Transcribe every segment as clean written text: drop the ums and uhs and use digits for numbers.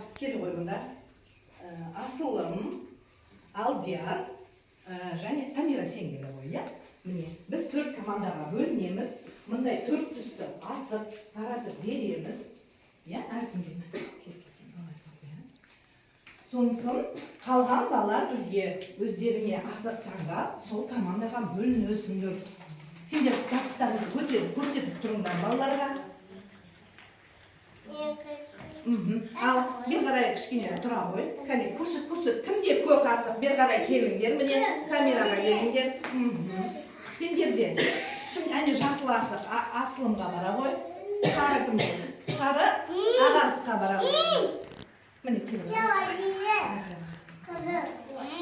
қарсы келе ғой мұнда. Асылым, Алдияр және Самира сен келе ғой, иә? Міне, біз 4 командаға бөлінеміз. Мындай 4 түсті асық таратып береміз. Иә, әркімге сонысын қалған балалар бізге өздеріне асық таңдап, сол командаға бөлінесіңдер. Сендер тастарыңды көрсетіп тұрыңдар балаларға. Ал бер қарай кішкене тұра ғой. Кәне көрсет. Кімде көк асық? Бер қарай келіңдер. Міне Самираға келіңдер. Сендерде әне жасыл асық Асылымға бара ғой. Сары кімде? Сары Ағарысқа бара ғой. Міне келіңдер.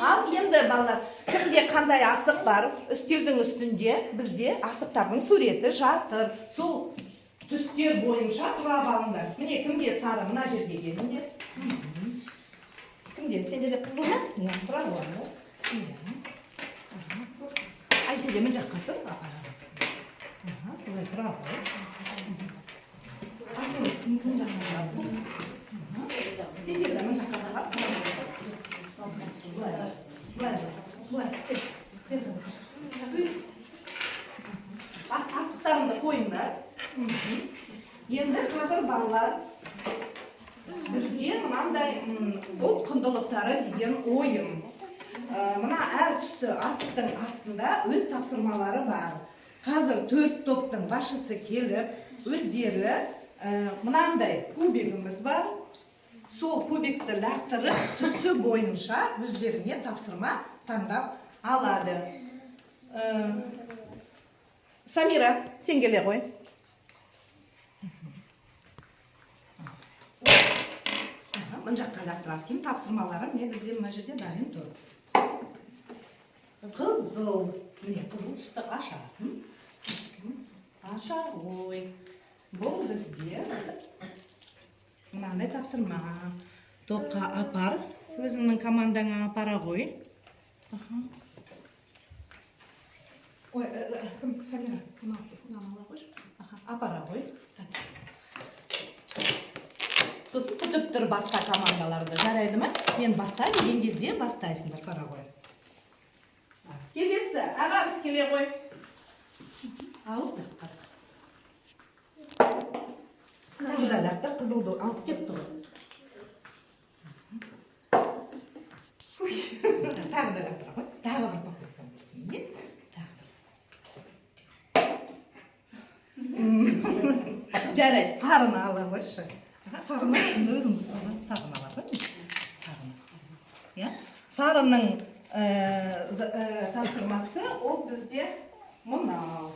Ал енді балалар, кімде қандай асық бар? Үстелдің үстінде бізде асықтардың суреті жатыр. Сол түстер бойынша тұрап алыңдар. Міне кімде сары? Мына жерге келіңдер. Кімде? Сендерде қызыл ма? Тұра алыңдар. Айседе мына жаққа тұр. Солай тұра ғой. Асыл кім жаққа қарап? Сендер де мына жаққа қарап. Асықтарыңды қойыңдар. Енді қазір балалар бізде мынандай ұлт құндылықтары деген ойын. Мына әр түсті асықтың астында өз тапсырмалары бар. Қазір 4 топтың басшысы келіп, өздері мынандай кубигіміз бар. Сол кубикті лақтырып, түсі бойынша өздеріне тапсырма таңдап алады. Самира, сен келе ғой. Мына жаққа лақтырасың. Тапсырмалары міне бізде мына жерде дайын тұр. Қызыл. Міне қызыл түсті ашасың. Аша ғой. Бұл бізде мынандай тапсырма. Топқа апар. Өзіңнің командаңа апара ғой. Ой, Самира, мынаны қойшы. Апара ғой. Сосын күтіп тұр басқа командаларды. Жарайды ма? Мен бастай деген кезде бастайсыңдар, пара ғой. Келесі, Ағарыс келе ғой. Алып тұр. Қағыдалақтар қызылды алып кеп тұр. Тағы да лақтыра ғой. Тағы бір пакеттен болсын. Жарайды, сарыны ала қойшы. Сарыны өзің сарыны ала ғой. Сарының тапсырмасы ол бізде мынау.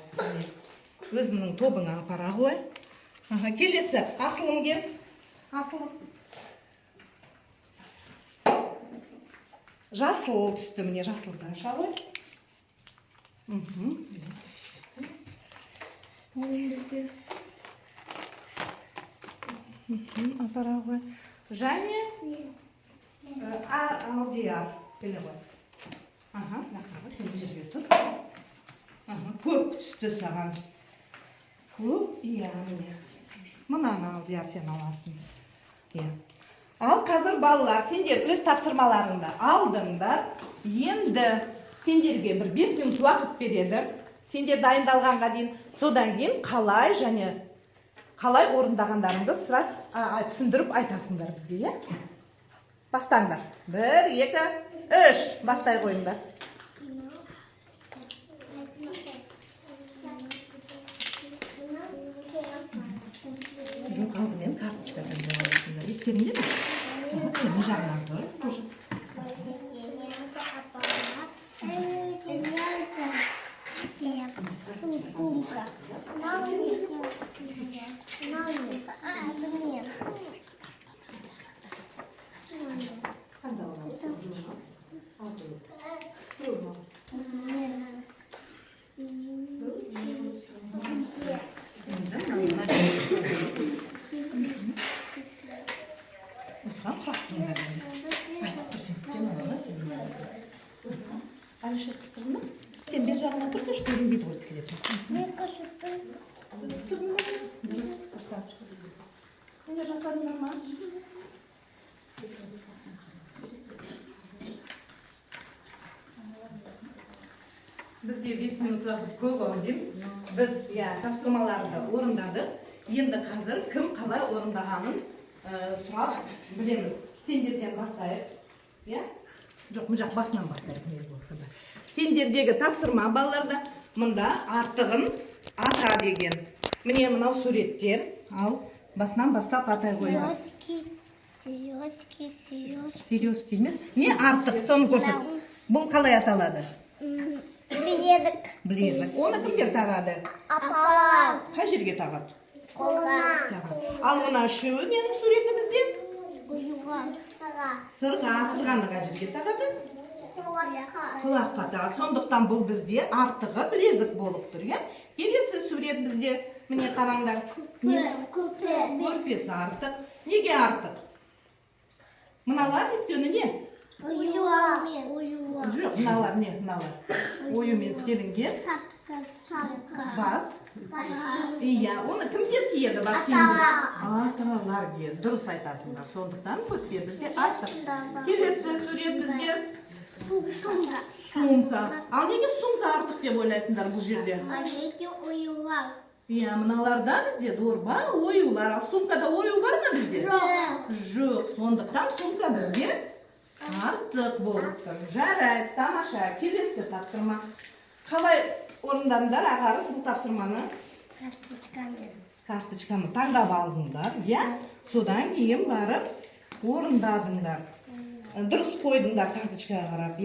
Өзінің тобыңа апара ғой. Келесі, Асылым кел. Асылым. Жасыл түсті, міне жасылды аша ғой. Ол бізде апара ғой. Және Алдияр келе ғой. Сен жерге тұр. Көк түсті саған. Көк, иә, міне. Мұнаны Алдияр сен аласың. Ал қазір балалар, сендер өз тапсырмаларыңды алдыңдар. Енді сендерге бір 5 минут уақыт береді. Сендер дайындалғанға дейін, содан кейін қалай және қалай орындағандарыңды түсіндіріп айтасыңдар бізге, е? Бастаңдар. 1, 2, 3. Бастай қойыңдар. Алдымен карточкадан боласыңдар. Естеріңде ме? Сенің жағынан тұр. Осыған құрастырыңдар. Айтып тұрсың, сен алаңа, сен алаңа. Әлішер қыстырма? Сен бер жағына тұрса, көрінбейді ғой кісілер. Мен қыстырдым. Қыстырдың ба? Дұрыс қыстырса. Енді жасадыңдар ма? минут уақыт көп ау дейміз. Біз тапсырмаларды орындадық. Енді қазір кім қалай орындағанын сұрап білеміз. Сендерден бастайық. Жоқ, мұн жақ басынан бастайық, не болса да. Сендердегі тапсырма балаларда мұнда артығын ата деген. Міне мынау суреттер. Ал басынан бастап атай қойма. Серьезки емес. Не артық, соны көрсет. Бұл қалай аталады? Білезік. Білезік. Оны кімдер тағады? Апалар. Қай жерге тағады? Қолға. Ал мына үшеуі ненің суреті бізде? Ұйуға. Сыға. Сырға. Сырғаны қай жерге тағады? Құлаққа. Құлаққа тағады. Сондықтан бұл бізде артығы білезік болып тұр, Келесі сурет бізде. Міне қараңдар. Көрпе. Көрпесі артық. Неге артық? Мыналар өйткені не? Ұйуға. Жоқ, мыналар не? Мыналар. Оюмен істелінген. Сапқа. Бас. Башқа. Оны кімдер киеді бас киімді? Аталар киеді. Дұрыс айтасыңдар. Сондықтан көрпе бізде артық. Келесі сурет бізде Сумка. сумка. Ал неге сумка артық деп ойлайсыңдар бұл жерде? Әжеке ұйуға. Мыналарда бізде дорба, оюлар. Ал сумкада ою бар ма бізде? Жоқ. Сондықтан сумка бізде артық болып тұр. Жарайды, тамаша. Келесі тапсырма. Қалай орындадыңдар ағарыз бұл тапсырманы? Карточканы таңдап алдыңдар, Содан кейін барып орындадыңдар. Дұрыс қойдыңдар карточкаға қарап,